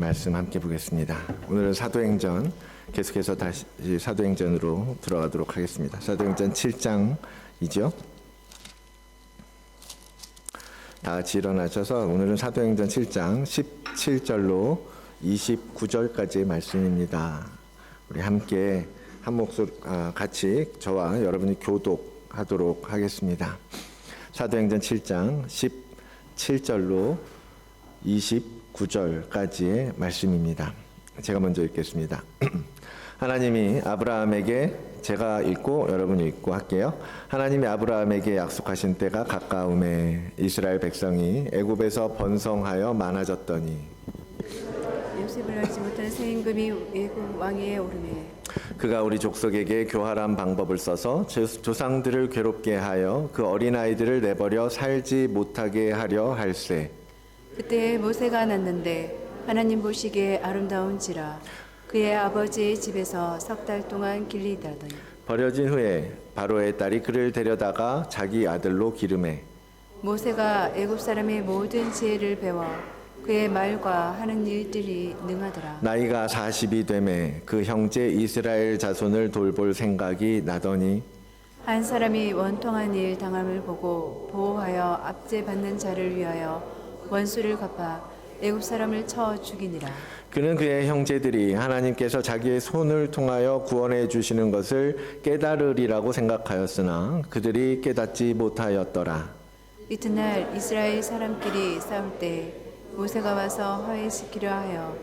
말씀 함께 보겠습니다. 오늘은 사도행전, 계속해서 다시 사도행전으로 들어가도록 하겠습니다. 사도행전 7장이죠. 다 같이 일어나셔서 오늘은 사도행전 7장 17절로 29절까지의 말씀입니다. 우리 함께 한 목소리 같이 저와 여러분이 교독하도록 하겠습니다. 사도행전 7장 17절로 29절까지의 말씀입니다. 제가 먼저 읽겠습니다. 하나님이 아브라함에게, 제가 읽고 여러분이 읽고 할게요. 하나님이 아브라함에게 약속하신 때가 가까움에 이스라엘 백성이 애굽에서 번성하여 많아졌더니 옅습을 알지 못하는 새 임금이 애굽 왕위에 오르매 그가 우리 족속에게 교활한 방법을 써서 조상들을 괴롭게 하여 그 어린아이들을 내버려 살지 못하게 하려 할세. 그때 모세가 났는데 하나님 보시기에 아름다운지라 그의 아버지의 집에서 석 달 동안 길리다더니 버려진 후에 바로의 딸이 그를 데려다가 자기 아들로 기르매 모세가 애굽 사람의 모든 지혜를 배워 그의 말과 하는 일들이 능하더라. 나이가 40이 되매 그 형제 이스라엘 자손을 돌볼 생각이 나더니 한 사람이 원통한 일 당함을 보고 보호하여 압제받는 자를 위하여 원수를 갚아 애굽 사람을 쳐 죽이니라. 그는 그의 형제들이 하나님께서 자기의 손을 통하여 구원해 주시는 것을 깨달으리라고 생각하였으나 그들이 깨닫지 못하였더라. 이튿날 이스라엘 사람끼리 싸울 때 모세가 와서 화해시키려 하여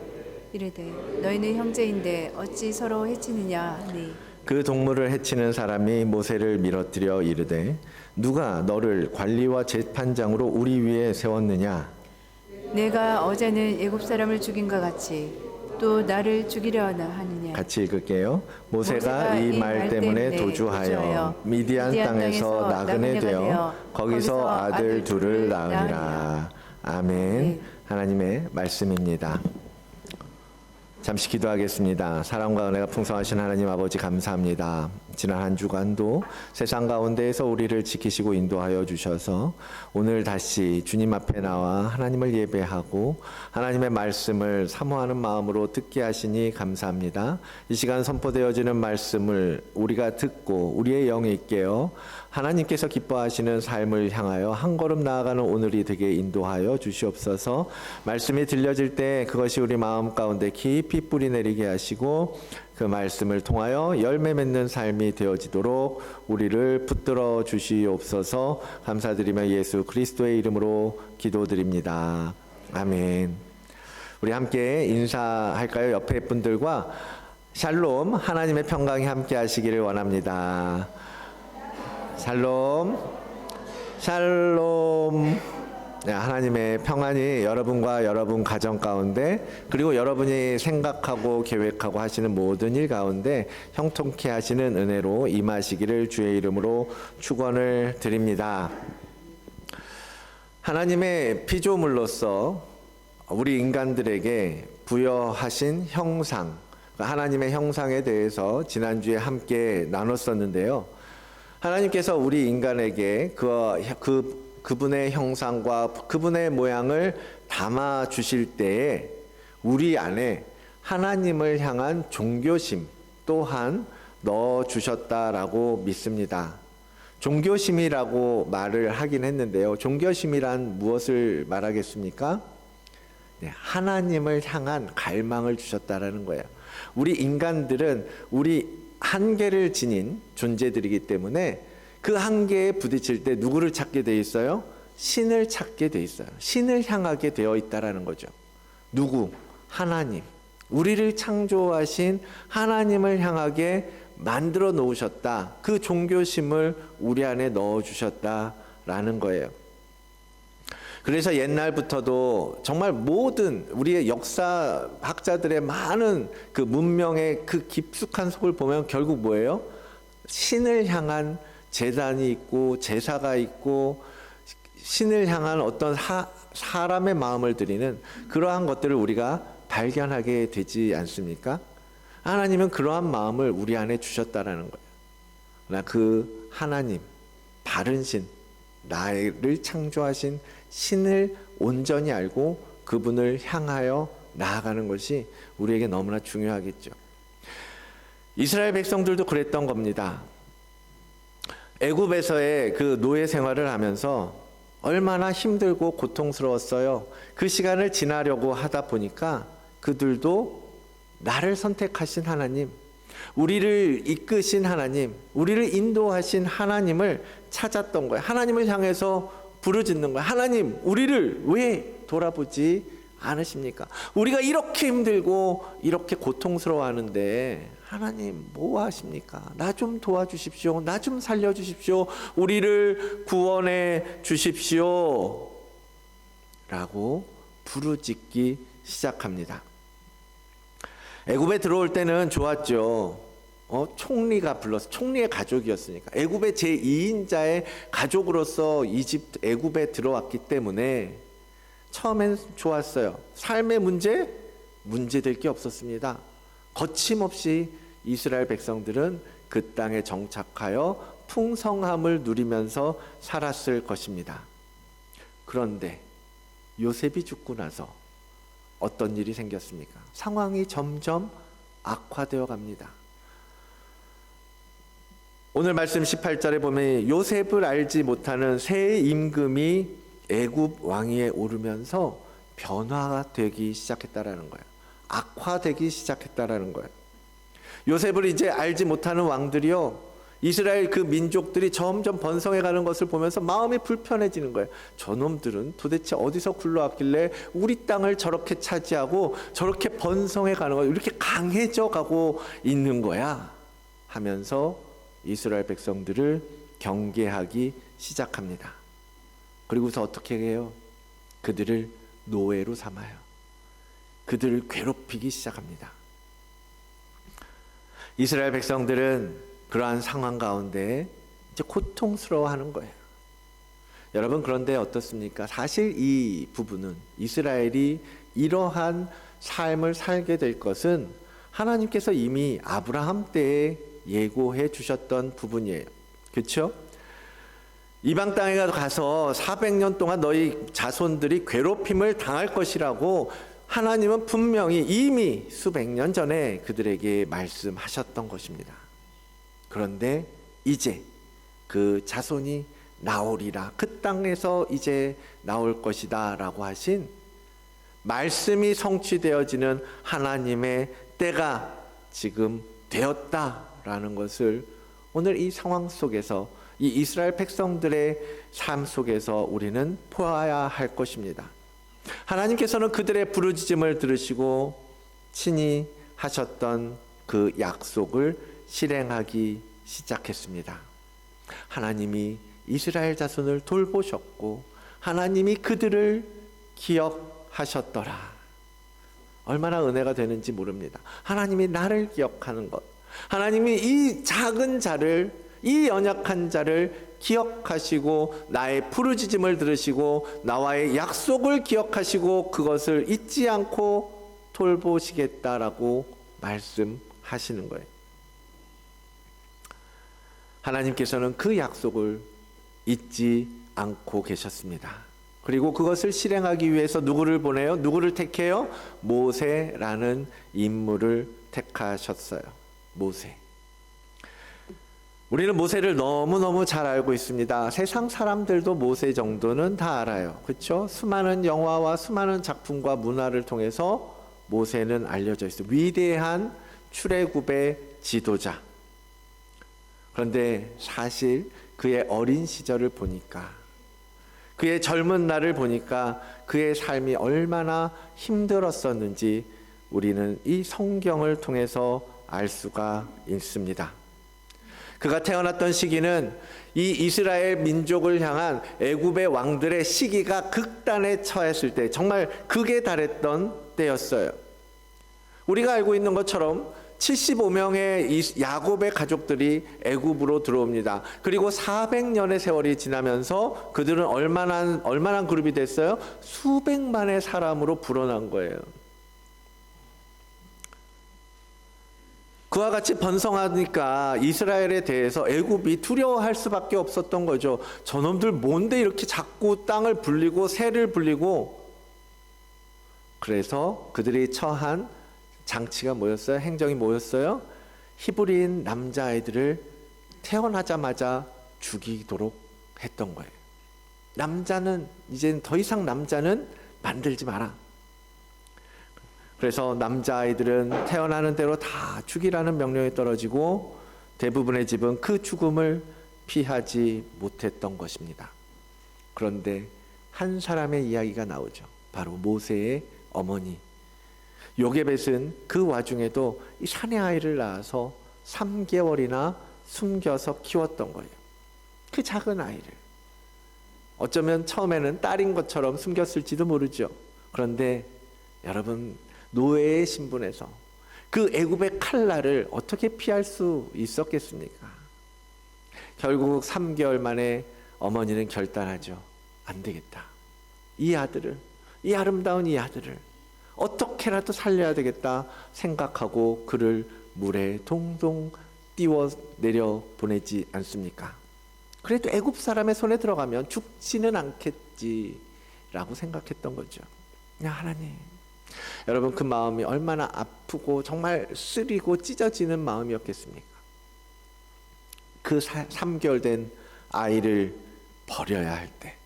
이르되 너희는 형제인데 어찌 서로 해치느냐 하니 그 동물을 해치는 사람이 모세를 밀어뜨려 이르되 누가 너를 관리와 재판장으로 우리 위에 세웠느냐? 내가 어제는 애굽 사람을 죽인과 같이 또 나를 죽이려 하느냐. 같이 읽을게요. 모세가 이 말 때문에 도주하여 미디안 땅에서 나그네 되어 거기서 아들 둘을 낳으니라. 아멘. 네. 하나님의 말씀입니다. 잠시 기도하겠습니다. 사랑과 은혜가 풍성하신 하나님 아버지 감사합니다. 지난 한 주간도 세상 가운데에서 우리를 지키시고 인도하여 주셔서 오늘 다시 주님 앞에 나와 하나님을 예배하고 하나님의 말씀을 사모하는 마음으로 듣게 하시니 감사합니다. 이 시간 선포되어지는 말씀을 우리가 듣고 우리의 영이 깨어 하나님께서 기뻐하시는 삶을 향하여 한 걸음 나아가는 오늘이 되게 인도하여 주시옵소서. 말씀이 들려질 때 그것이 우리 마음 가운데 깊이 뿌리 내리게 하시고 그 말씀을 통하여 열매 맺는 삶이 되어지도록 우리를 붙들어 주시옵소서. 감사드리며 예수 그리스도의 이름으로 기도드립니다. 아멘. 우리 함께 인사할까요? 옆에 분들과 샬롬, 하나님의 평강이 함께 하시기를 원합니다. 샬롬, 샬롬. 네, 하나님의 평안이 여러분과 여러분 가정 가운데 그리고 여러분이 생각하고 계획하고 하시는 모든 일 가운데 형통케 하시는 은혜로 임하시기를 주의 이름으로 축원을 드립니다. 하나님의 피조물로서 우리 인간들에게 부여하신 형상, 하나님의 형상에 대해서 지난주에 함께 나눴었는데요. 하나님께서 우리 인간에게 그분의 형상과 그분의 모양을 담아 주실 때에 우리 안에 하나님을 향한 존경심 또한 넣어 주셨다라고 믿습니다. 존경심이라고 말을 하긴 했는데요. 존경심이란 무엇을 말하겠습니까? 네, 하나님을 향한 갈망을 주셨다라는 거예요. 우리 인간들은 우리 한계를 지닌 존재들이기 때문에 그 한계에 부딪힐 때 누구를 찾게 돼 있어요? 신을 찾게 돼 있어요. 신을 향하게 되어 있다라는 거죠. 누구? 하나님. 우리를 창조하신 하나님을 향하게 만들어 놓으셨다. 그 존경심을 우리 안에 넣어 주셨다라는 거예요. 그래서 옛날부터도 정말 모든 우리의 역사학자들의 많은 그 문명의 그 깊숙한 속을 보면 결국 뭐예요? 신을 향한 제단이 있고 제사가 있고 신을 향한 어떤 사람의 마음을 드리는 그러한 것들을 우리가 발견하게 되지 않습니까? 하나님은 그러한 마음을 우리 안에 주셨다라는 거예요. 그러나 그 하나님, 바른 신, 나를 창조하신 신을 온전히 알고 그분을 향하여 나아가는 것이 우리에게 너무나 중요하겠죠. 이스라엘 백성들도 그랬던 겁니다. 애굽에서의 그 노예 생활을 하면서 얼마나 힘들고 고통스러웠어요. 그 시간을 지나려고 하다 보니까 그들도 나를 선택하신 하나님, 우리를 이끄신 하나님, 우리를 인도하신 하나님을 찾았던 거예요. 하나님을 향해서 부르짖는 거예요. 하나님, 우리를 왜 돌아보지 않으십니까? 우리가 이렇게 힘들고 이렇게 고통스러워하는데 하나님 뭐 하십니까? 나 좀 도와주십시오. 나 좀 살려주십시오. 우리를 구원해 주십시오. 라고 부르짖기 시작합니다. 애굽에 들어올 때는 좋았죠. 총리가 불러서, 총리의 가족이었으니까, 애굽의 제2인자의 가족으로서 애굽에 들어왔기 때문에 처음엔 좋았어요. 삶의 문제될 게 없었습니다. 거침없이 이스라엘 백성들은 그 땅에 정착하여 풍성함을 누리면서 살았을 것입니다. 그런데 요셉이 죽고 나서 어떤 일이 생겼습니까? 상황이 점점 악화되어 갑니다. 오늘 말씀 18절에 보면 요셉을 알지 못하는 새 임금이 애굽 왕위에 오르면서 변화되기 시작했다라는 거예요. 악화되기 시작했다라는 거예요. 요셉을 이제 알지 못하는 왕들이요, 이스라엘 그 민족들이 점점 번성해 가는 것을 보면서 마음이 불편해지는 거예요. 저놈들은 도대체 어디서 굴러왔길래 우리 땅을 저렇게 차지하고 저렇게 번성해 가는 거야, 이렇게 강해져 가고 있는 거야 하면서 이스라엘 백성들을 경계하기 시작합니다. 그리고서 어떻게 해요? 그들을 노예로 삼아요. 그들을 괴롭히기 시작합니다. 이스라엘 백성들은 그러한 상황 가운데 이제 고통스러워하는 거예요. 여러분, 그런데 어떻습니까? 사실 이 부분은, 이스라엘이 이러한 삶을 살게 될 것은 하나님께서 이미 아브라함 때에 예고해 주셨던 부분이에요. 그렇죠? 이방 땅에 가서 400년 동안 너희 자손들이 괴롭힘을 당할 것이라고 하나님은 분명히 이미 수백 년 전에 그들에게 말씀하셨던 것입니다. 그런데 이제 그 자손이 나오리라, 그 땅에서 이제 나올 것이다 라고 하신 말씀이 성취되어지는 하나님의 때가 지금 되었다라는 것을 오늘 이 상황 속에서, 이 이스라엘 백성들의 삶 속에서 우리는 보아야 할 것입니다. 하나님께서는 그들의 부르짖음을 들으시고 친히 하셨던 그 약속을 실행하기 시작했습니다. 하나님이 이스라엘 자손을 돌보셨고 하나님이 그들을 기억하셨더라. 얼마나 은혜가 되는지 모릅니다. 하나님이 나를 기억하는 것, 하나님이 이 작은 자를, 이 연약한 자를 기억하시고 나의 부르짖음을 들으시고 나와의 약속을 기억하시고 그것을 잊지 않고 돌보시겠다라고 말씀하시는 거예요. 하나님께서는 그 약속을 잊지 않고 계셨습니다. 그리고 그것을 실행하기 위해서 누구를 보내요? 누구를 택해요? 모세라는 인물을 택하셨어요. 모세. 우리는 모세를 너무너무 잘 알고 있습니다. 세상 사람들도 모세 정도는 다 알아요. 그렇죠? 수많은 영화와 수많은 작품과 문화를 통해서 모세는 알려져 있어요. 위대한 출애굽의 지도자. 그런데 사실 그의 어린 시절을 보니까, 그의 젊은 날을 보니까 그의 삶이 얼마나 힘들었었는지 우리는 이 성경을 통해서 알 수가 있습니다. 그가 태어났던 시기는 이 이스라엘 민족을 향한 애굽의 왕들의 시기가 극단에 처했을 때, 정말 극에 달했던 때였어요. 우리가 알고 있는 것처럼 75명의 야곱의 가족들이 애굽으로 들어옵니다. 그리고 400년의 세월이 지나면서 그들은 얼마나 그룹이 됐어요? 수백만의 사람으로 불어난 거예요. 그와 같이 번성하니까 이스라엘에 대해서 애굽이 두려워할 수밖에 없었던 거죠. 저놈들 뭔데 이렇게 자꾸 땅을 불리고 새를 불리고 그래서 그들이 처한 장치가 뭐였어요? 행정이 뭐였어요? 히브리인 남자아이들을 태어나자마자 죽이도록 했던 거예요. 남자는 이제는 더 이상 남자는 만들지 마라. 그래서 남자아이들은 태어나는 대로 다 죽이라는 명령이 떨어지고 대부분의 집은 그 죽음을 피하지 못했던 것입니다. 그런데 한 사람의 이야기가 나오죠. 바로 모세의 어머니 요게벳은 그 와중에도 이 사내 아이를 낳아서 3개월이나 숨겨서 키웠던 거예요. 그 작은 아이를. 어쩌면 처음에는 딸인 것처럼 숨겼을지도 모르죠. 그런데 여러분, 노예의 신분에서 그 애굽의 칼날을 어떻게 피할 수 있었겠습니까? 결국 3개월 만에 어머니는 결단하죠. 안 되겠다. 이 아들을, 이 아름다운 이 아들을 어떻게라도 살려야 되겠다 생각하고 그를 물에 동동 띄워 내려 보내지 않습니까? 그래도 애굽 사람의 손에 들어가면 죽지는 않겠지라고 생각했던 거죠. 야, 하나님, 여러분, 그 마음이 얼마나 아프고 정말 쓰리고 찢어지는 마음이었겠습니까? 그 3개월 된 아이를 버려야 할 때.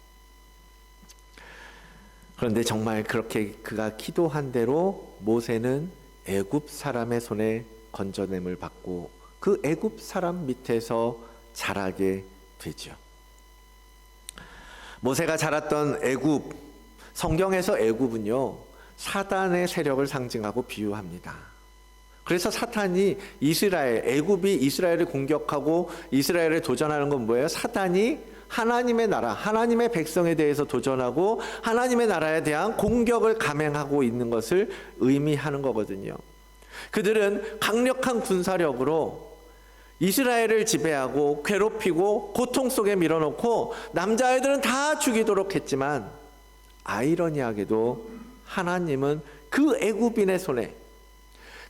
그런데 정말 그렇게 그가 기도한 대로 모세는 애굽 사람의 손에 건져냄을 받고 그 애굽 사람 밑에서 자라게 되죠. 모세가 자랐던 애굽, 성경에서 애굽은요 사단의 세력을 상징하고 비유합니다. 그래서 사탄이 애굽이 이스라엘을 공격하고 이스라엘을 도전하는 건 뭐예요? 사탄이 하나님의 나라, 하나님의 백성에 대해서 도전하고 하나님의 나라에 대한 공격을 감행하고 있는 것을 의미하는 거거든요. 그들은 강력한 군사력으로 이스라엘을 지배하고 괴롭히고 고통 속에 밀어넣고 남자아이들은 다 죽이도록 했지만 아이러니하게도 하나님은 그 애굽인의 손에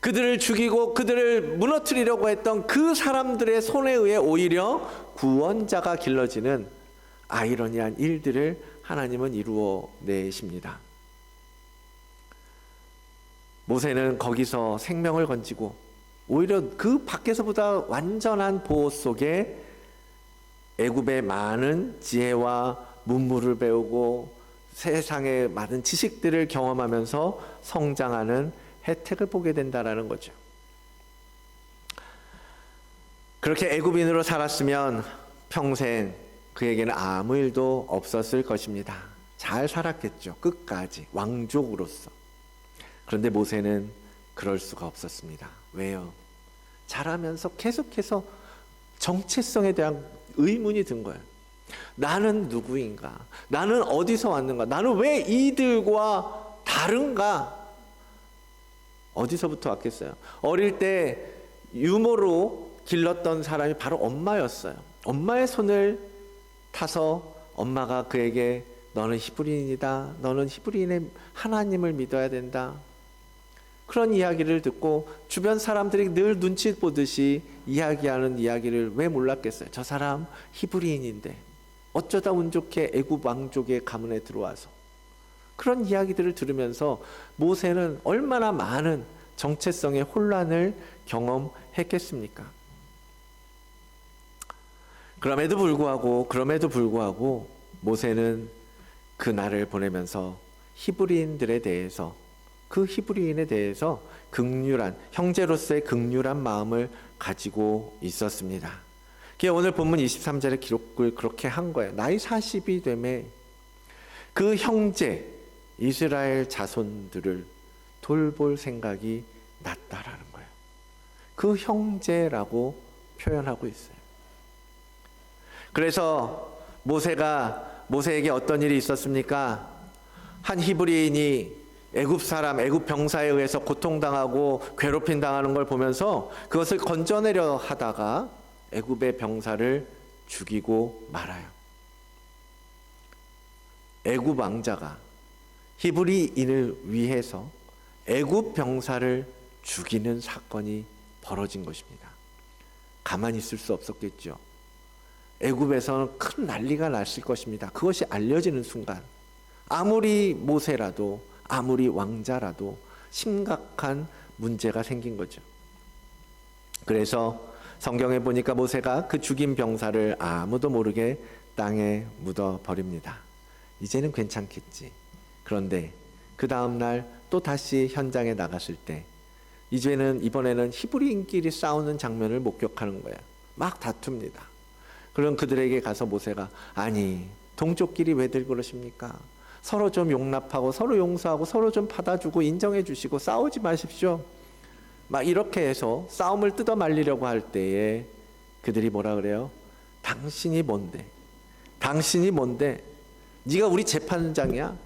그들을 죽이고 그들을 무너뜨리려고 했던 그 사람들의 손에 의해 오히려 구원자가 길러지는 아이러니한 일들을 하나님은 이루어 내십니다. 모세는 거기서 생명을 건지고 오히려 그 밖에서보다 완전한 보호 속에 애굽의 많은 지혜와 문물을 배우고 세상의 많은 지식들을 경험하면서 성장하는 혜택을 보게 된다라는 거죠. 그렇게 애굽인으로 살았으면 평생 그에게는 아무 일도 없었을 것입니다. 잘 살았겠죠. 끝까지 왕족으로서. 그런데 모세는 그럴 수가 없었습니다. 왜요? 자라면서 계속해서 정체성에 대한 의문이 든 거예요. 나는 누구인가? 나는 어디서 왔는가? 나는 왜 이들과 다른가? 어디서부터 왔겠어요? 어릴 때 유모로 길렀던 사람이 바로 엄마였어요. 엄마의 손을 타서 엄마가 그에게 너는 히브리인이다. 너는 히브리인의 하나님을 믿어야 된다. 그런 이야기를 듣고 주변 사람들이 늘 눈치 보듯이 이야기하는 이야기를 왜 몰랐겠어요? 저 사람 히브리인인데 어쩌다 운 좋게 애굽 왕족의 가문에 들어와서 그런 이야기들을 들으면서 모세는 얼마나 많은 정체성의 혼란을 경험했겠습니까? 그럼에도 불구하고 모세는 그 날을 보내면서 히브리인들에 대해서 그 히브리인에 대해서 긍휼한 형제로서의 긍휼한 마음을 가지고 있었습니다. 오늘 본문 23절의 기록을 그렇게 한 거예요. 나이 40이 되매 그 형제 이스라엘 자손들을 돌볼 생각이 났다라는 거예요. 그 형제라고 표현하고 있어요. 그래서 모세에게 어떤 일이 있었습니까? 한 히브리인이 애굽 병사에 의해서 고통당하고 괴롭힘 당하는 걸 보면서 그것을 건져내려 하다가 애굽의 병사를 죽이고 말아요. 애굽 왕자가 히브리인을 위해서 애굽 병사를 죽이는 사건이 벌어진 것입니다. 가만히 있을 수 없었겠죠. 애굽에서는 큰 난리가 났을 것입니다. 그것이 알려지는 순간 아무리 모세라도 아무리 왕자라도 심각한 문제가 생긴 거죠. 그래서 성경에 보니까 모세가 그 죽인 병사를 아무도 모르게 땅에 묻어 버립니다. 이제는 괜찮겠지. 그런데 그 다음 날 또 다시 현장에 나갔을 때 이번에는 히브리인끼리 싸우는 장면을 목격하는 거야. 막 다툽니다. 그럼 그들에게 가서 모세가 아니 동족끼리 왜들 그러십니까? 서로 좀 용납하고 서로 용서하고 서로 좀 받아주고 인정해 주시고 싸우지 마십시오. 막 이렇게 해서 싸움을 뜯어 말리려고 할 때에 그들이 뭐라 그래요? 당신이 뭔데? 당신이 뭔데? 네가 우리 재판장이야?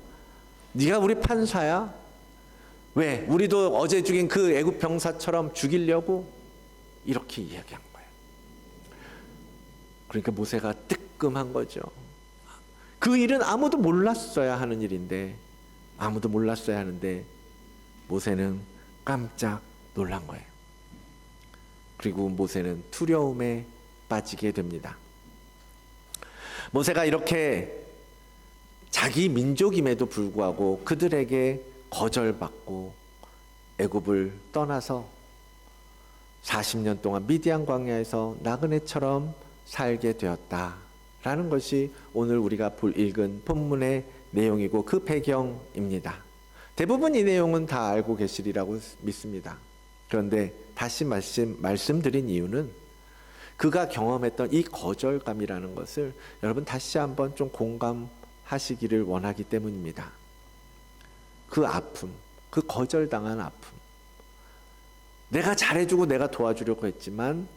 네가 우리 판사야? 왜? 우리도 어제 죽인 그 애굽 병사처럼 죽이려고? 이렇게 이야기한 거예요. 그러니까 모세가 뜨끔한 거죠. 그 일은 아무도 몰랐어야 하는 일인데, 아무도 몰랐어야 하는데 모세는 깜짝 놀란 거예요. 그리고 모세는 두려움에 빠지게 됩니다. 모세가 이렇게 자기 민족임에도 불구하고 그들에게 거절받고 애굽을 떠나서 40년 동안 미디안 광야에서 나그네처럼 살게 되었다라는 것이 오늘 우리가 읽은 본문의 내용이고 그 배경입니다. 대부분 이 내용은 다 알고 계시리라고 믿습니다. 그런데 다시 말씀드린 이유는 그가 경험했던 이 거절감이라는 것을 여러분 다시 한번 좀 공감하시기를 원하기 때문입니다. 그 아픔, 그 거절당한 아픔. 내가 잘해주고 내가 도와주려고 했지만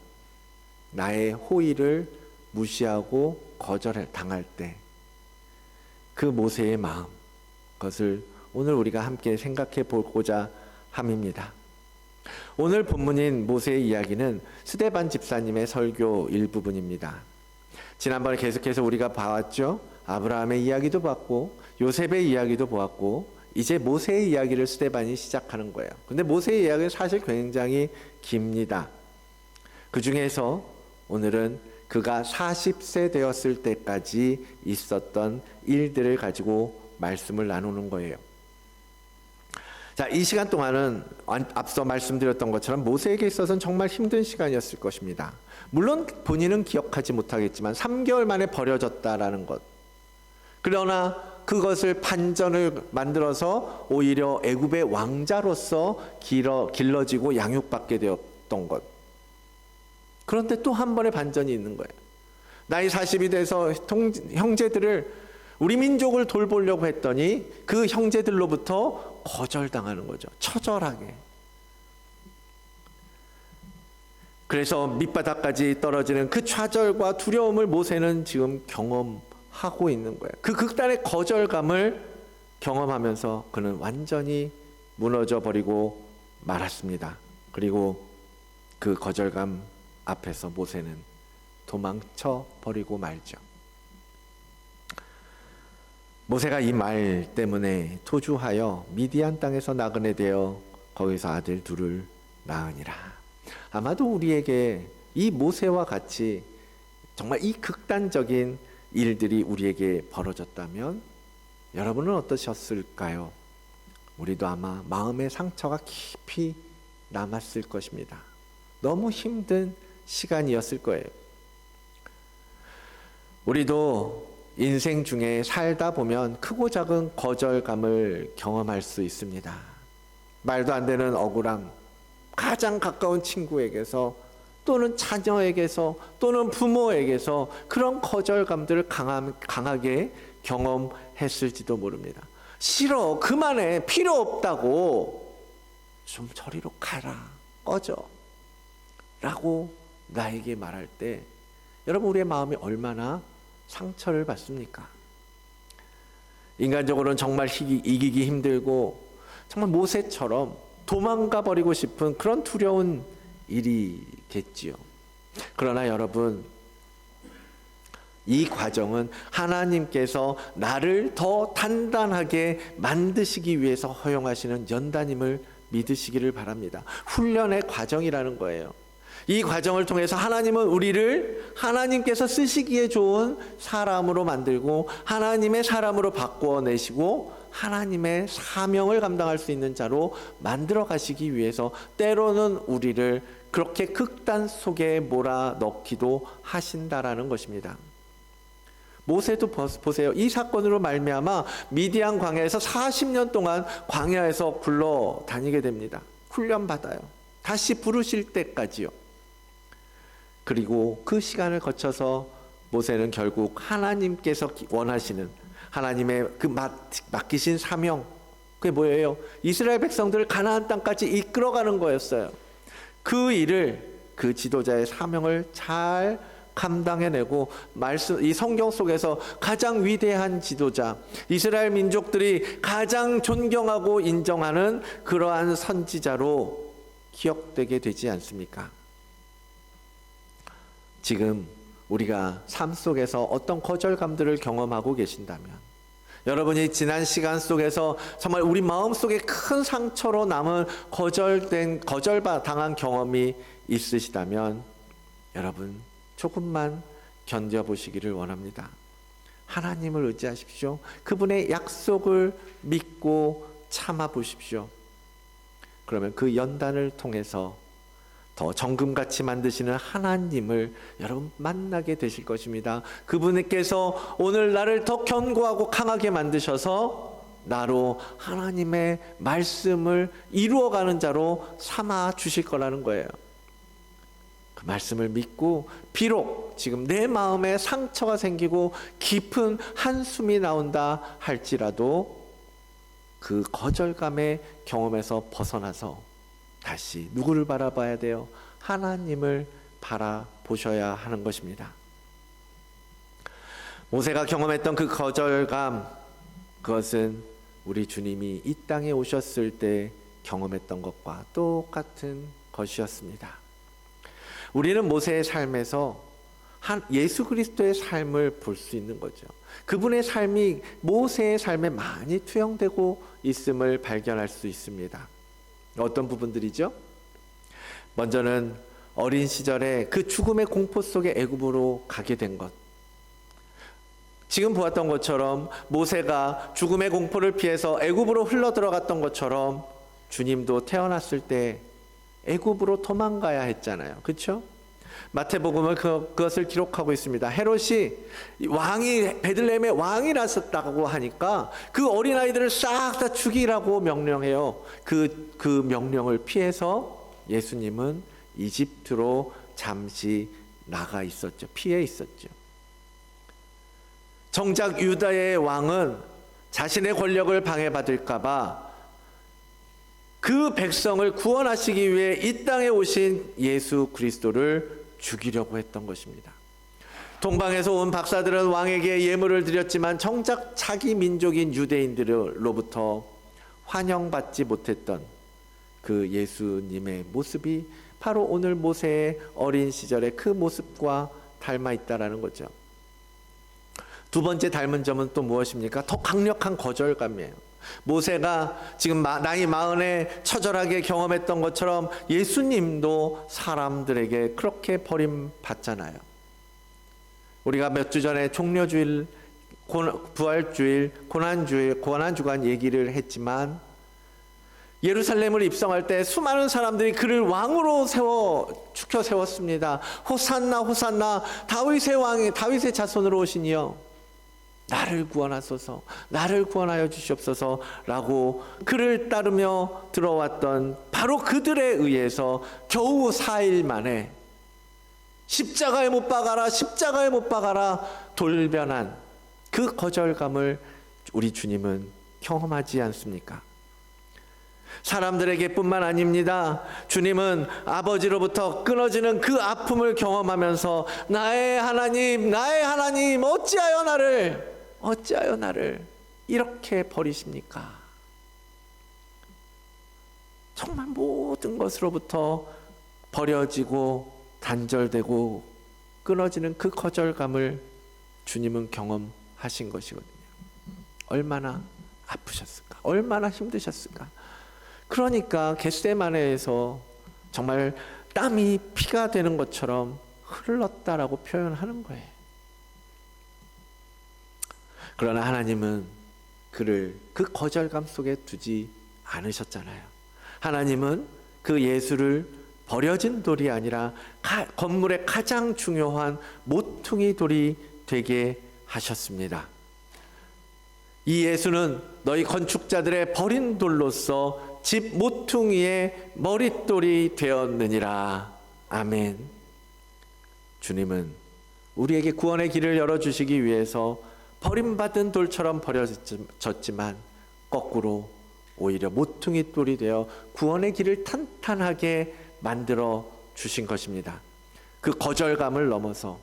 나의 호의를 무시하고 거절당할 때 그 모세의 마음, 그것을 오늘 우리가 함께 생각해 보고자 함입니다. 오늘 본문인 모세의 이야기는 스데반 집사님의 설교 일부분입니다. 지난번에 계속해서 우리가 봐왔죠. 아브라함의 이야기도 봤고 요셉의 이야기도 보았고 이제 모세의 이야기를 스데반이 시작하는 거예요. 근데 모세의 이야기는 사실 굉장히 깁니다. 그 중에서 오늘은 그가 40세 되었을 때까지 있었던 일들을 가지고 말씀을 나누는 거예요. 자, 이 시간 동안은 앞서 말씀드렸던 것처럼 모세에게 있어서는 정말 힘든 시간이었을 것입니다. 물론 본인은 기억하지 못하겠지만 3개월 만에 버려졌다라는 것. 그러나 그것을 반전을 만들어서 오히려 애굽의 왕자로서 길러지고 양육받게 되었던 것. 그런데 또 한 번의 반전이 있는 거예요. 나이 40이 돼서 형제들을 우리 민족을 돌보려고 했더니 그 형제들로부터 거절당하는 거죠. 처절하게. 그래서 밑바닥까지 떨어지는 그 좌절과 두려움을 모세는 지금 경험하고 있는 거예요. 그 극단의 거절감을 경험하면서 그는 완전히 무너져 버리고 말았습니다. 그리고 그 거절감 앞에서 모세는 도망쳐 버리고 말죠. 모세가 이 말 때문에 토주하여 미디안 땅에서 나그네 되어 거기서 아들 둘을 낳으니라. 아마도 우리에게 이 모세와 같이 정말 이 극단적인 일들이 우리에게 벌어졌다면 여러분은 어떠셨을까요? 우리도 아마 마음의 상처가 깊이 남았을 것입니다. 너무 힘든 시간이었을 거예요. 우리도 인생 중에 살다 보면 크고 작은 거절감을 경험할 수 있습니다. 말도 안 되는 억울함, 가장 가까운 친구에게서 또는 자녀에게서 또는 부모에게서 그런 거절감들을 강하게 경험했을지도 모릅니다. 싫어, 그만해, 필요 없다고, 좀 저리로 가라, 꺼져 라고 나에게 말할 때 여러분 우리의 마음이 얼마나 상처를 받습니까? 인간적으로는 정말 이기기 힘들고 정말 모세처럼 도망가 버리고 싶은 그런 두려운 일이겠지요. 그러나 여러분, 이 과정은 하나님께서 나를 더 단단하게 만드시기 위해서 허용하시는 연단임을 믿으시기를 바랍니다. 훈련의 과정이라는 거예요. 이 과정을 통해서 하나님은 우리를 하나님께서 쓰시기에 좋은 사람으로 만들고 하나님의 사람으로 바꾸어내시고 하나님의 사명을 감당할 수 있는 자로 만들어 가시기 위해서 때로는 우리를 그렇게 극단 속에 몰아넣기도 하신다라는 것입니다. 모세도 보세요. 이 사건으로 말미암아 미디안 광야에서 40년 동안 광야에서 굴러 다니게 됩니다. 훈련 받아요. 다시 부르실 때까지요. 그리고 그 시간을 거쳐서 모세는 결국 하나님께서 원하시는 하나님의 그 맡기신 사명, 그게 뭐예요? 이스라엘 백성들을 가나안 땅까지 이끌어가는 거였어요. 그 일을, 그 지도자의 사명을 잘 감당해내고 이 성경 속에서 가장 위대한 지도자, 이스라엘 민족들이 가장 존경하고 인정하는 그러한 선지자로 기억되게 되지 않습니까? 지금 우리가 삶 속에서 어떤 거절감들을 경험하고 계신다면, 여러분이 지난 시간 속에서 정말 우리 마음속에 큰 상처로 남은 거절당한 경험이 있으시다면 여러분 조금만 견뎌보시기를 원합니다. 하나님을 의지하십시오. 그분의 약속을 믿고 참아보십시오. 그러면 그 연단을 통해서 더 정금같이 만드시는 하나님을 여러분 만나게 되실 것입니다. 그분께서 오늘 나를 더 견고하고 강하게 만드셔서 나로 하나님의 말씀을 이루어가는 자로 삼아 주실 거라는 거예요. 그 말씀을 믿고 비록 지금 내 마음에 상처가 생기고 깊은 한숨이 나온다 할지라도 그 거절감의 경험에서 벗어나서 다시 누구를 바라봐야 돼요? 하나님을 바라보셔야 하는 것입니다. 모세가 경험했던 그 거절감, 그것은 우리 주님이 이 땅에 오셨을 때 경험했던 것과 똑같은 것이었습니다. 우리는 모세의 삶에서 예수 그리스도의 삶을 볼 수 있는 거죠. 그분의 삶이 모세의 삶에 많이 투영되고 있음을 발견할 수 있습니다. 어떤 부분들이죠? 먼저는 어린 시절에 그 죽음의 공포 속에 애굽으로 가게 된 것. 지금 보았던 것처럼 모세가 죽음의 공포를 피해서 애굽으로 흘러 들어갔던 것처럼 주님도 태어났을 때 애굽으로 도망가야 했잖아요. 그렇죠? 마태복음은 그것을 기록하고 있습니다. 헤롯이 베들레헴의 왕이 났었다고 하니까 그 어린아이들을 싹 다 죽이라고 명령해요. 그 명령을 피해서 예수님은 이집트로 잠시 나가 있었죠. 피해 있었죠. 정작 유다의 왕은 자신의 권력을 방해받을까 봐 그 백성을 구원하시기 위해 이 땅에 오신 예수 그리스도를 죽이려고 했던 것입니다. 동방에서 온 박사들은 왕에게 예물을 드렸지만 정작 자기 민족인 유대인들로부터 환영받지 못했던 그 예수님의 모습이 바로 오늘 모세의 어린 시절의 그 모습과 닮아 있다라는 거죠. 두 번째 닮은 점은 또 무엇입니까? 더 강력한 거절감이에요. 모세가 지금 나이 40에 처절하게 경험했던 것처럼 예수님도 사람들에게 그렇게 버림받잖아요. 우리가 몇 주 전에 종려주일, 부활주일, 고난주간 얘기를 했지만 예루살렘을 입성할 때 수많은 사람들이 그를 왕으로 축혀 세웠습니다. 호산나 호산나, 다윗의 왕이 다윗의 자손으로 오시니요 나를 구원하소서, 나를 구원하여 주시옵소서 라고 그를 따르며 들어왔던 바로 그들에 의해서 겨우 4일 만에 십자가에 못 박아라, 십자가에 못 박아라 돌변한 그 거절감을 우리 주님은 경험하지 않습니까? 사람들에게 뿐만 아닙니다. 주님은 아버지로부터 끊어지는 그 아픔을 경험하면서 나의 하나님 어찌하여 나를 이렇게 버리십니까? 정말 모든 것으로부터 버려지고 단절되고 끊어지는 그 거절감을 주님은 경험하신 것이거든요. 얼마나 아프셨을까? 얼마나 힘드셨을까? 그러니까 겟세마네에서 정말 땀이 피가 되는 것처럼 흘렀다라고 표현하는 거예요. 그러나 하나님은 그를 그 거절감 속에 두지 않으셨잖아요. 하나님은 그 예수를 버려진 돌이 아니라 건물의 가장 중요한 모퉁이 돌이 되게 하셨습니다. 이 예수는 너희 건축자들의 버린 돌로서 집 모퉁이의 머릿돌이 되었느니라. 아멘. 주님은 우리에게 구원의 길을 열어주시기 위해서 버림받은 돌처럼 버려졌지만 거꾸로 오히려 모퉁이 돌이 되어 구원의 길을 탄탄하게 만들어 주신 것입니다. 그 거절감을 넘어서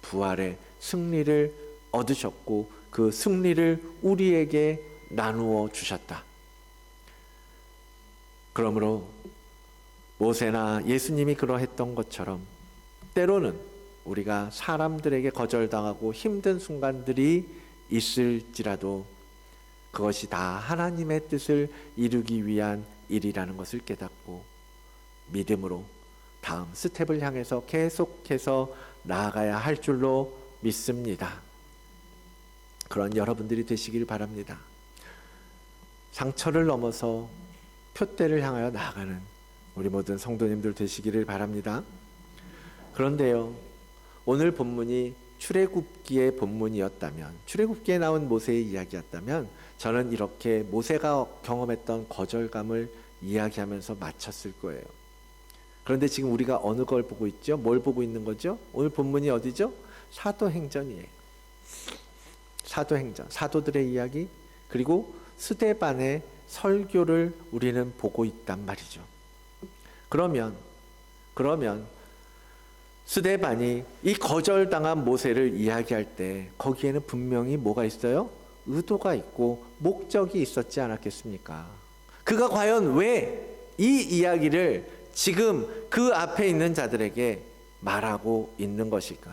부활의 승리를 얻으셨고 그 승리를 우리에게 나누어 주셨다. 그러므로 모세나 예수님이 그러했던 것처럼 때로는 우리가 사람들에게 거절당하고 힘든 순간들이 있을지라도 그것이 다 하나님의 뜻을 이루기 위한 일이라는 것을 깨닫고 믿음으로 다음 스텝을 향해서 계속해서 나아가야 할 줄로 믿습니다. 그런 여러분들이 되시길 바랍니다. 상처를 넘어서 표대를 향하여 나아가는 우리 모든 성도님들 되시기를 바랍니다. 그런데요, 오늘 본문이 출애굽기의 본문이었다면, 출애굽기에 나온 모세의 이야기였다면 저는 이렇게 모세가 경험했던 거절감을 이야기하면서 마쳤을 거예요. 그런데 지금 우리가 어느 걸 보고 있죠? 뭘 보고 있는 거죠? 오늘 본문이 어디죠? 사도행전이에요. 사도행전, 사도들의 이야기, 그리고 스데반의 설교를 우리는 보고 있단 말이죠. 그러면 스데반이 이 거절당한 모세를 이야기할 때 거기에는 분명히 뭐가 있어요? 의도가 있고 목적이 있었지 않았겠습니까? 그가 과연 왜 이 이야기를 지금 그 앞에 있는 자들에게 말하고 있는 것일까?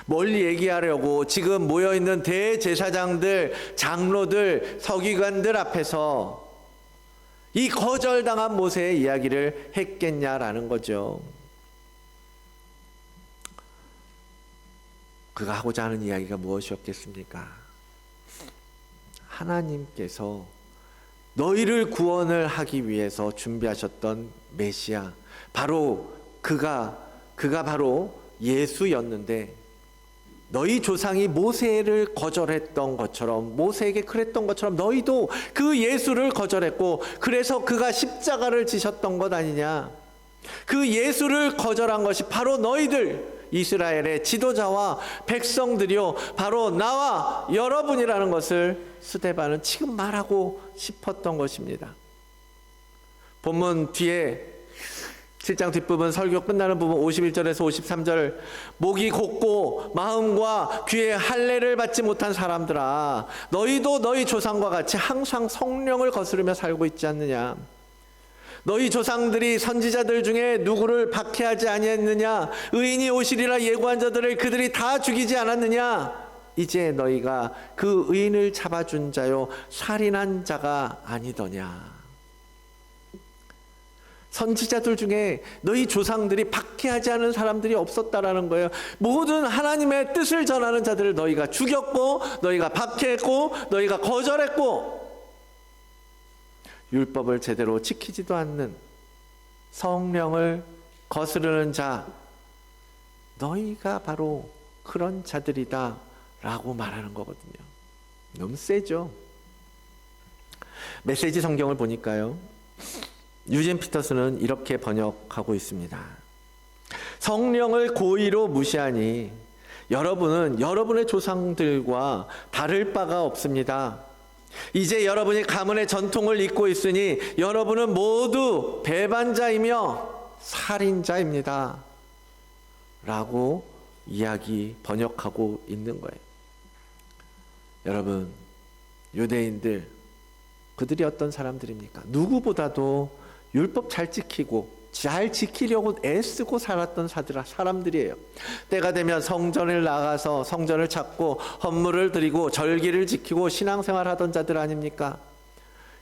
뭘 얘기하려고 지금 모여있는 대제사장들, 장로들, 서기관들 앞에서 이 거절당한 모세의 이야기를 했겠냐라는 거죠. 그가 하고자 하는 이야기가 무엇이었겠습니까? 하나님께서 너희를 구원을 하기 위해서 준비하셨던 메시아, 바로 그가 바로 예수였는데 너희 조상이 모세를 거절했던 것처럼, 모세에게 그랬던 것처럼 너희도 그 예수를 거절했고 그래서 그가 십자가를 지셨던 것 아니냐. 그 예수를 거절한 것이 바로 너희들 이스라엘의 지도자와 백성들이요 바로 나와 여러분이라는 것을 스데반은 지금 말하고 싶었던 것입니다. 본문 뒤에 7장 뒷부분 설교 끝나는 부분 51절에서 53절, 목이 곧고 마음과 귀에 할례를 받지 못한 사람들아, 너희도 너희 조상과 같이 항상 성령을 거스르며 살고 있지 않느냐. 너희 조상들이 선지자들 중에 누구를 박해하지 아니했느냐. 의인이 오시리라 예고한 자들을 그들이 다 죽이지 않았느냐. 이제 너희가 그 의인을 잡아준 자요 살인한 자가 아니더냐. 선지자들 중에 너희 조상들이 박해하지 않은 사람들이 없었다라는 거예요. 모든 하나님의 뜻을 전하는 자들을 너희가 죽였고, 너희가 박해했고, 너희가 거절했고, 율법을 제대로 지키지도 않는, 성령을 거스르는 자, 너희가 바로 그런 자들이다 라고 말하는 거거든요. 너무 세죠. 메시지 성경을 보니까요, 유진 피터스는 이렇게 번역하고 있습니다. 성령을 고의로 무시하니 여러분은 여러분의 조상들과 다를 바가 없습니다. 이제 여러분이 가문의 전통을 잇고 있으니 여러분은 모두 배반자이며 살인자입니다 라고 번역하고 있는 거예요. 여러분, 유대인들, 그들이 어떤 사람들입니까? 누구보다도 율법 잘 지키려고 애쓰고 살았던 사람들이에요. 때가 되면 성전을 나가서 성전을 찾고 헌물을 드리고 절기를 지키고 신앙생활 하던 자들 아닙니까?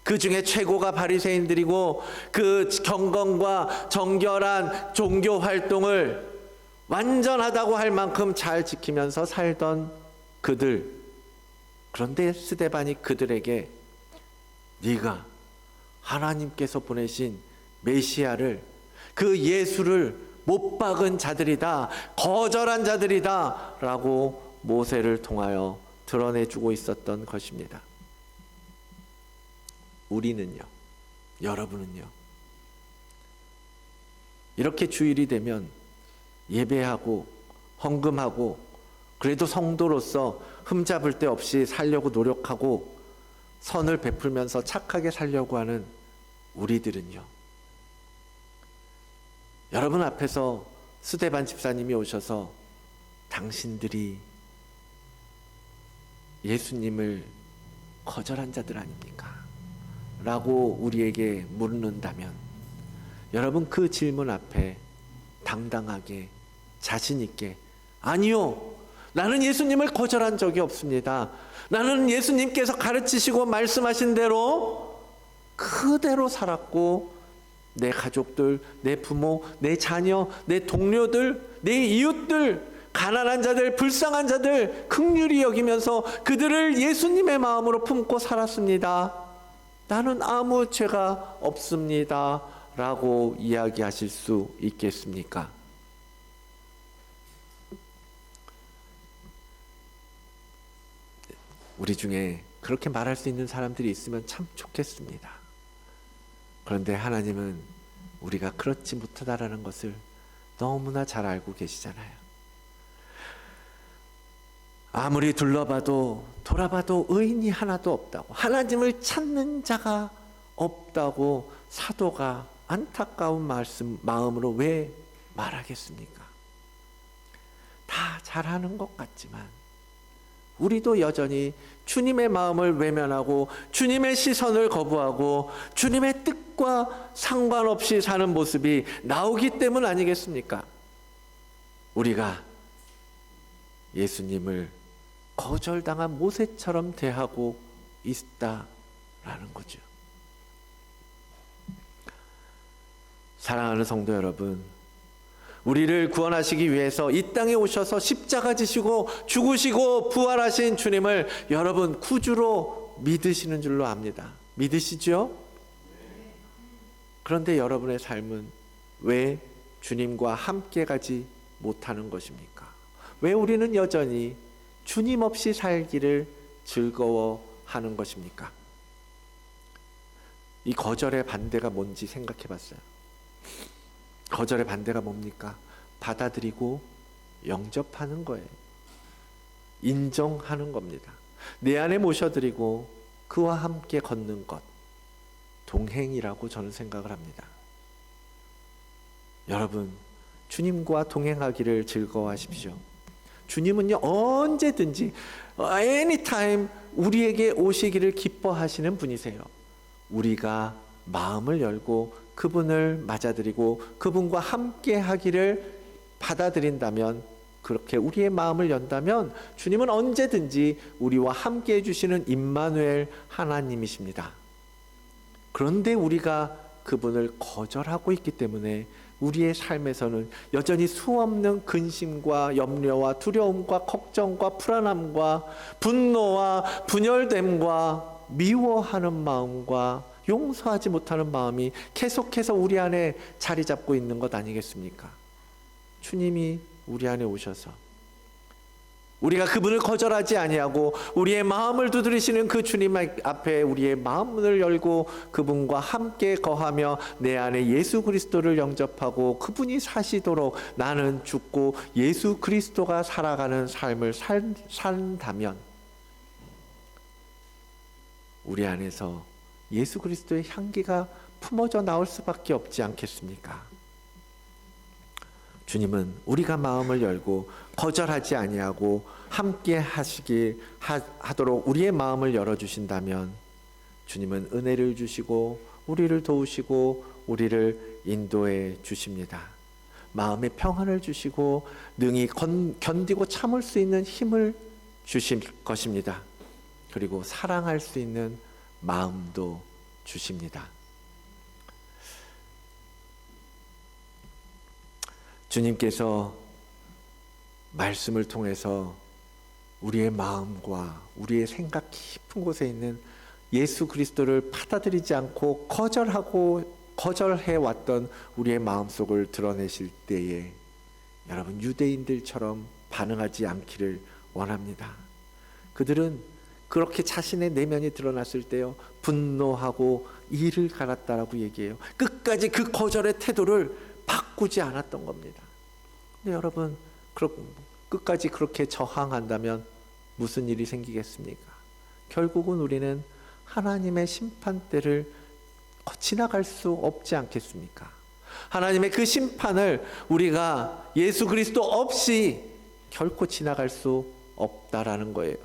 그 중에 최고가 바리새인들이고 그 경건과 정결한 종교 활동을 완전하다고 할 만큼 잘 지키면서 살던 그들. 그런데 스데반이 그들에게 네가 하나님께서 보내신 메시아를, 그 예수를 못 박은 자들이다, 거절한 자들이다 라고 모세를 통하여 드러내주고 있었던 것입니다. 우리는요, 여러분은요, 이렇게 주일이 되면 예배하고 헌금하고 그래도 성도로서 흠잡을 데 없이 살려고 노력하고 선을 베풀면서 착하게 살려고 하는 우리들은요, 여러분 앞에서 스데반 집사님이 오셔서 당신들이 예수님을 거절한 자들 아닙니까? 라고 우리에게 묻는다면, 여러분 그 질문 앞에 당당하게 자신 있게 아니요, 나는 예수님을 거절한 적이 없습니다. 나는 예수님께서 가르치시고 말씀하신 대로 그대로 살았고 내 가족들, 내 부모, 내 자녀, 내 동료들, 내 이웃들, 가난한 자들, 불쌍한 자들 긍휼히 여기면서 그들을 예수님의 마음으로 품고 살았습니다. 나는 아무 죄가 없습니다 라고 이야기하실 수 있겠습니까? 우리 중에 그렇게 말할 수 있는 사람들이 있으면 참 좋겠습니다. 그런데 하나님은 우리가 그렇지 못하다라는 것을 너무나 잘 알고 계시잖아요. 아무리 둘러봐도 돌아봐도 의인이 하나도 없다고, 하나님을 찾는 자가 없다고 사도가 안타까운 마음으로 왜 말하겠습니까? 다 잘하는 것 같지만 우리도 여전히 주님의 마음을 외면하고 주님의 시선을 거부하고 주님의 뜻과 상관없이 사는 모습이 나오기 때문 아니겠습니까? 우리가 예수님을 거절당한 모세처럼 대하고 있다라는 거죠. 사랑하는 성도 여러분, 우리를 구원하시기 위해서 이 땅에 오셔서 십자가 지시고 죽으시고 부활하신 주님을 여러분 구주로 믿으시는 줄로 압니다. 믿으시죠? 그런데 여러분의 삶은 왜 주님과 함께 가지 못하는 것입니까? 왜 우리는 여전히 주님 없이 살기를 즐거워하는 것입니까? 이 거절의 반대가 뭔지 생각해 봤어요. 거절의 반대가 뭡니까? 받아들이고 영접하는 거예요. 인정하는 겁니다. 내 안에 모셔드리고 그와 함께 걷는 것, 동행이라고 저는 생각을 합니다. 여러분, 주님과 동행하기를 즐거워하십시오. 주님은요, 언제든지 anytime 우리에게 오시기를 기뻐하시는 분이세요. 우리가 마음을 열고 그분을 맞아들이고 그분과 함께 하기를 받아들인다면, 그렇게 우리의 마음을 연다면 주님은 언제든지 우리와 함께 해주시는 임마누엘 하나님이십니다. 그런데 우리가 그분을 거절하고 있기 때문에 우리의 삶에서는 여전히 수없는 근심과 염려와 두려움과 걱정과 불안함과 분노와 분열됨과 미워하는 마음과 용서하지 못하는 마음이 계속해서 우리 안에 자리 잡고 있는 것 아니겠습니까? 주님이 우리 안에 오셔서 우리가 그분을 거절하지 아니하고 우리의 마음을 두드리시는 그 주님 앞에 우리의 마음을 열고 그분과 함께 거하며 내 안에 예수 그리스도를 영접하고 그분이 사시도록 나는 죽고 예수 그리스도가 살아가는 삶을 산다면 우리 안에서 예수 그리스도의 향기가 품어져 나올 수밖에 없지 않겠습니까? 주님은 우리가 마음을 열고 거절하지 아니하고 함께 하도록 우리의 마음을 열어주신다면 주님은 은혜를 주시고 우리를 도우시고 우리를 인도해 주십니다. 마음의 평안을 주시고 능히 견디고 참을 수 있는 힘을 주실 것입니다. 그리고 사랑할 수 있는 마음도 주십니다. 주님께서 말씀을 통해서 우리의 마음과 우리의 생각 깊은 곳에 있는 예수 그리스도를 받아들이지 않고 거절해 왔던 우리의 마음속을 드러내실 때에 여러분 유대인들처럼 반응하지 않기를 원합니다. 그들은 그렇게 자신의 내면이 드러났을 때요 분노하고 이를 갈았다라고 얘기해요. 끝까지 그 거절의 태도를 바꾸지 않았던 겁니다. 근데 여러분 끝까지 그렇게 저항한다면 무슨 일이 생기겠습니까? 결국은 우리는 하나님의 심판대를 지나갈 수 없지 않겠습니까? 하나님의 그 심판을 우리가 예수 그리스도 없이 결코 지나갈 수 없다라는 거예요.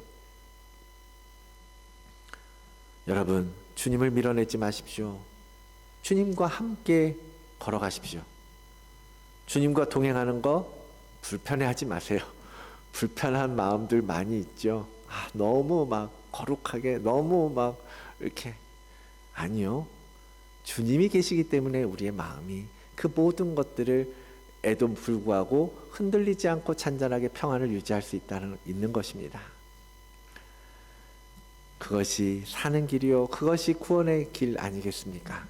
여러분, 주님을 밀어내지 마십시오. 주님과 함께 걸어가십시오. 주님과 동행하는 거 불편해하지 마세요. 불편한 마음들 많이 있죠. 너무 막 거룩하게, 너무 막 이렇게. 아니요. 주님이 계시기 때문에 우리의 마음이 그 모든 것들을 에도 불구하고 흔들리지 않고 잔잔하게 평안을 유지할 수 있는 것입니다. 그것이 사는 길이요, 그것이 구원의 길 아니겠습니까?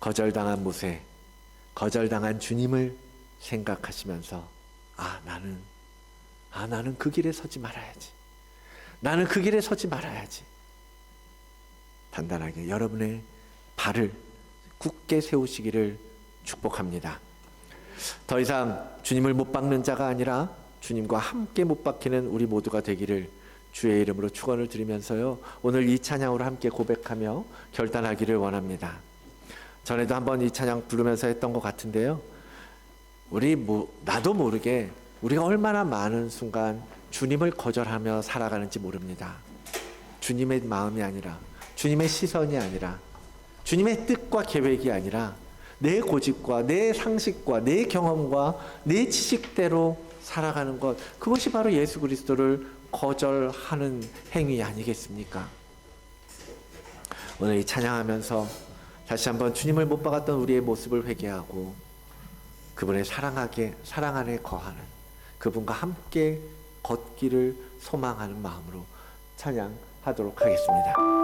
거절당한 모세, 거절당한 주님을 생각하시면서 나는 그 길에 서지 말아야지. 나는 그 길에 서지 말아야지. 단단하게 여러분의 발을 굳게 세우시기를 축복합니다. 더 이상 주님을 못 박는 자가 아니라 주님과 함께 못 박히는 우리 모두가 되기를 주의 이름으로 축원을 드리면서요, 오늘 이 찬양으로 함께 고백하며 결단하기를 원합니다. 전에도 한번 이 찬양 부르면서 했던 것 같은데요, 나도 모르게 우리가 얼마나 많은 순간 주님을 거절하며 살아가는지 모릅니다. 주님의 마음이 아니라, 주님의 시선이 아니라, 주님의 뜻과 계획이 아니라 내 고집과 내 상식과 내 경험과 내 지식대로 살아가는 것, 그것이 바로 예수 그리스도를 거절하는 행위 아니겠습니까? 오늘 이 찬양하면서 다시 한번 주님을 못 박았던 우리의 모습을 회개하고 그분의 사랑 안에 거하는, 그분과 함께 걷기를 소망하는 마음으로 찬양하도록 하겠습니다.